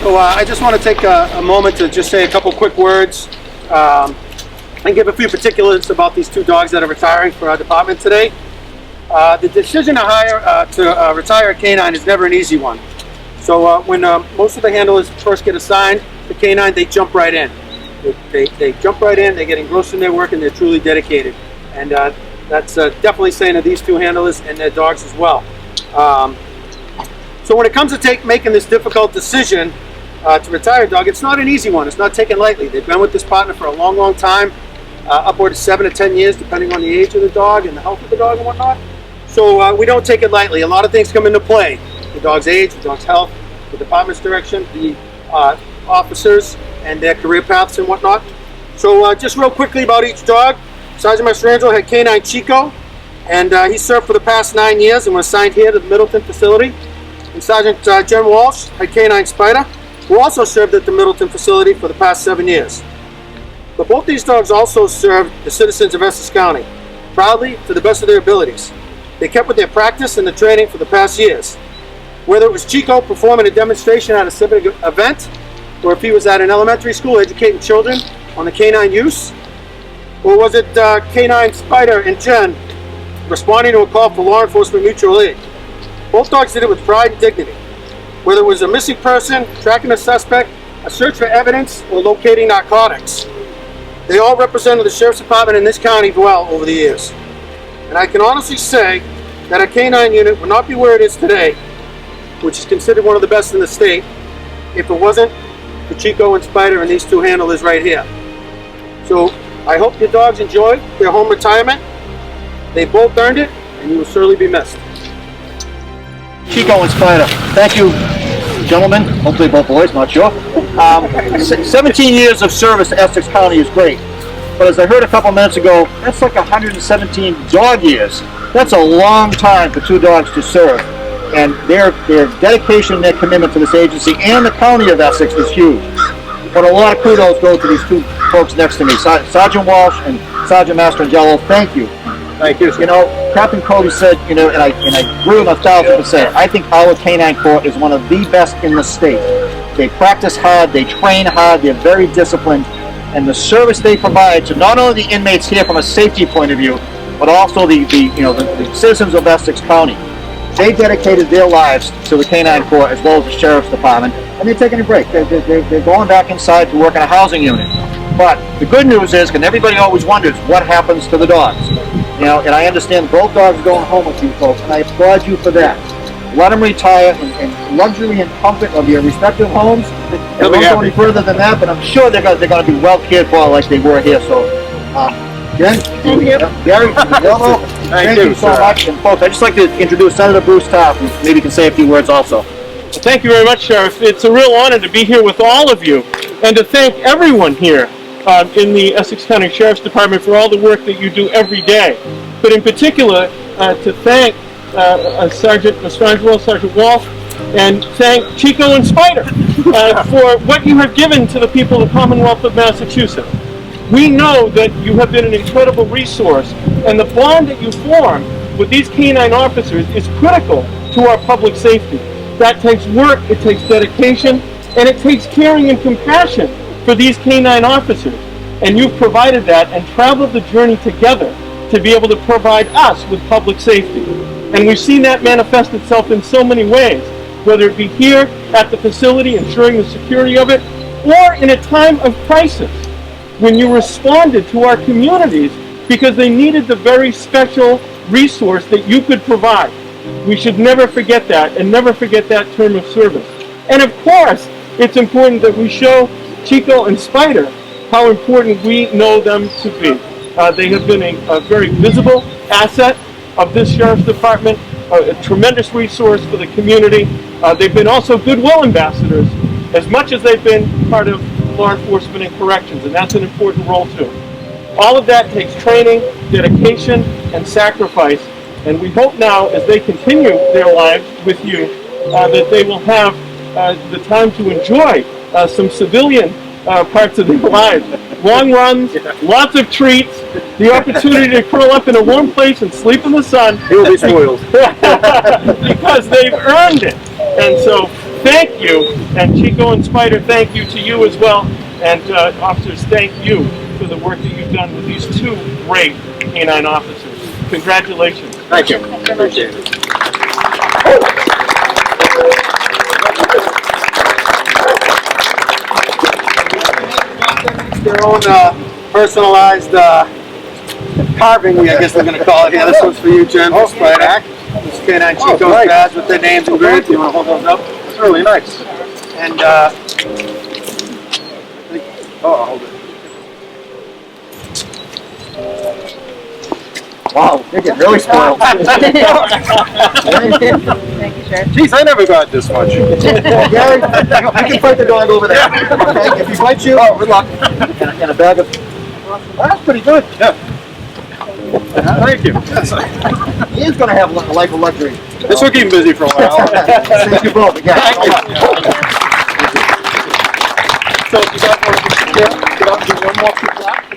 So I just want to take a moment to just say a couple quick words and give a few particulars about these two dogs that are retiring for our department today. The decision to retire a canine is never an easy one. So when most of the handlers first get assigned the canine, they jump right in. They jump right in, they get engrossed in their work, and they're truly dedicated. And that's definitely saying of these two handlers and their dogs as well. So when it comes to making this difficult decision to retire a dog, it's not an easy one. It's not taken lightly. They've been with this partner for a long, long time, upward of 7 to 10 years, depending on the age of the dog and the health of the dog and whatnot. So we don't take it lightly. A lot of things come into play: the dog's age, the dog's health, the department's direction, the officers and their career paths and whatnot. So just real quickly about each dog. Sergeant Mastrangelo had canine Chico, and he served for the past 9 years and was assigned here to the Middleton facility. And Sergeant Jen Walsh had canine Spyder, who also served at the Middleton facility for the past 7 years. But both these dogs also served the citizens of Essex County, proudly to the best of their abilities. They kept with their practice and the training for the past years. Whether it was Chico performing a demonstration at a civic event, or if he was at an elementary school educating children on the canine use, or was it canine Spyder and Jen responding to a call for law enforcement mutual aid? Both dogs did it with pride and dignity. Whether it was a missing person, tracking a suspect, a search for evidence, or locating narcotics, they all represented the Sheriff's Department in this county well over the years. And I can honestly say that our canine unit would not be where it is today, which is considered one of the best in the state, if it wasn't for Chico and Spyder and these two handlers right here. So I hope your dogs enjoy their home retirement. They both earned it, and you will surely be missed. Chico and Spyder, thank you, gentlemen. Hopefully both boys, not sure. 17 years of service to Essex County is great, but as I heard a couple minutes ago, that's like 117 dog years. That's a long time for two dogs to serve, and their dedication and their commitment to this agency and the county of Essex is huge. But a lot of kudos go to these two folks next to me, Sergeant Walsh and Sergeant Mastrangelo. Thank you. Thank you. You know, Captain Cody said, you know, and I agree with him 1,000%. I think our canine corps is one of the best in the state. They practice hard, they train hard, they're very disciplined, and the service they provide to not only the inmates here from a safety point of view, but also the citizens of Essex County. They dedicated their lives to the canine corps as well as the Sheriff's Department, and they're taking a break. They're going back inside to work in a housing unit. But the good news is, and everybody always wonders, what happens to the dogs? You know, and I understand both dogs are going home with you folks, and I applaud you for that. Let them retire in luxury and comfort of your respective homes. I won't go any further than that, but I'm sure they're going to be well cared for like they were here. So, Jen, Gary, thank you so much. And folks, I'd just like to introduce Senator Bruce Taft, and maybe he can say a few words also. Well, thank you very much, Sheriff. It's a real honor to be here with all of you, and to thank everyone here in the Essex County Sheriff's Department for all the work that you do every day. But in particular, to thank Sergeant Mastrangelo, Sergeant Walsh, and thank Chico and Spyder for what you have given to the people of the Commonwealth of Massachusetts. We know that you have been an incredible resource, and the bond that you form with these canine officers is critical to our public safety. That takes work, it takes dedication, and it takes caring and compassion for these canine officers. And you've provided that and traveled the journey together to be able to provide us with public safety. And we've seen that manifest itself in so many ways, whether it be here at the facility, ensuring the security of it, or in a time of crisis, when you responded to our communities because they needed the very special resource that you could provide. We should never forget that, and never forget that term of service. And of course, it's important that we show Chico and Spyder how important we know them to be. They have been a very visible asset of this Sheriff's Department, a tremendous resource for the community. They've been also goodwill ambassadors, as much as they've been part of law enforcement and corrections, and that's an important role too. All of that takes training, dedication, and sacrifice, and we hope now, as they continue their lives with you, that they will have the time to enjoy some civilian parts of their lives. Long runs, lots of treats, the opportunity to curl up in a warm place and sleep in the sun. He'll be spoiled. Because they've earned it. And so, thank you. And Chico and Spyder, thank you to you as well. And officers, thank you for the work that you've done with these two great canine officers. Congratulations. Thank you. Appreciate it. Their own personalized carving, I guess they're going to call it here. This one's for you, Jen, for Spyder. This is Canine Chico's badge with their names engraved. You want to hold those up? It's really nice. And, I'll hold it. Wow, they get really spoiled. Thank you, Sheriff. Jeez, I never got this much. Gary, you can fight the dog over there. Okay, if he bites you, oh, good luck. And a bag of... That's pretty good. Yeah. Thank you. He is going to have a life of luxury. This will keep him busy for a while. Thank you both again. Thank you. So, you guys want to get up and do one more quick lap?